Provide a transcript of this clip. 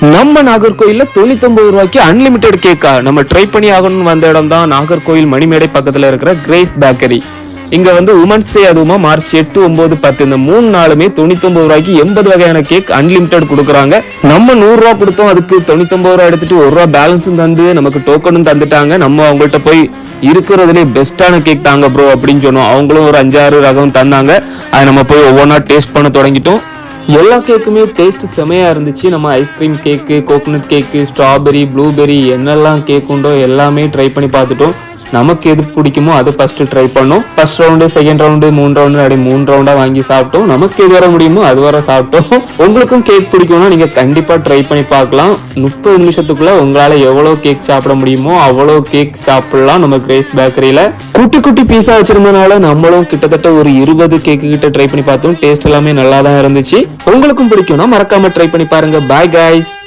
நம்ம நாகர்கோயில்ல 99 ரூபாய்க்கு அன்லிமிட்டெட் கேக்கா நம்ம ட்ரை பண்ணி ஆகணும்னு வந்த இடம் தான் நாகர்கோயில் மணிமேடை பக்கத்துல இருக்கிற கிரேஸ் பேக்கரி. இங்க வந்து உமன்ஸ் டே அதுவுமா மார்ச் 8, 9, 10 இந்த 3 நாளுமே 99 ரூபாய்க்கு 80 வகையான கேக் அன்லிமிட்டெட் கொடுக்குறாங்க. நம்ம 100 ரூபா கொடுத்தோம், அதுக்கு 99 ரூபா எடுத்துட்டு 1 ரூபா பேலன்ஸும் தந்து நமக்கு டோக்கனும் தந்துட்டாங்க. நம்ம அவங்கள்ட்ட போய் இருக்கிறதுலே பெஸ்டான கேக் தாங்க ப்ரோ அப்படின்னு சொன்னோம். அவங்களும் ஒரு 5-6 ரகம் தந்தாங்க. அதை நம்ம போய் ஒவ்வொன்றா டேஸ்ட் பண்ண தொடங்கிட்டோம். எல்லா கேக்குமே டேஸ்ட் செமையா இருந்துச்சு. நம்ம ஐஸ்கிரீம் கேக்கு, கோகனட் கேக்கு, ஸ்ட்ராபெரி, ப்ளூபெரி என்னெல்லாம் கேக் உண்டோ எல்லாமே ட்ரை பண்ணி பார்த்துட்டோம். நமக்கு எது பிடிக்குமோ அதை ஃபர்ஸ்ட் ட்ரை பண்ணோம். First round, second round, 3 round அப்படி 3 ரவுண்டா வாங்கி சாப்பிட்டோம். நமக்கு எது வர முடியுமோ அது வர சாப்பிட்டோம். உங்களுக்கும் கேக் பிடிக்கும்னா நீங்க கண்டிப்பா ட்ரை பண்ணி பார்க்கலாம். 30 நிமிஷத்துக்குள்ள உங்களால எவ்வளவு கேக் சாப்பிட முடியுமோ அவ்வளவு கேக் சாப்பிடலாம். நம்ம கிரேஸ் பேக்கரியில குட்டி குட்டி பீஸா வச்சிருந்தனால நம்மளும் கிட்டத்தட்ட ஒரு 20 கேக்கு கிட்ட ட்ரை பண்ணி பார்த்தோம். டேஸ்ட் எல்லாமே நல்லா தான் இருந்துச்சு. உங்களுக்கும் பிடிக்கும்னா மறக்காம ட்ரை பண்ணி பாருங்க. Bye guys.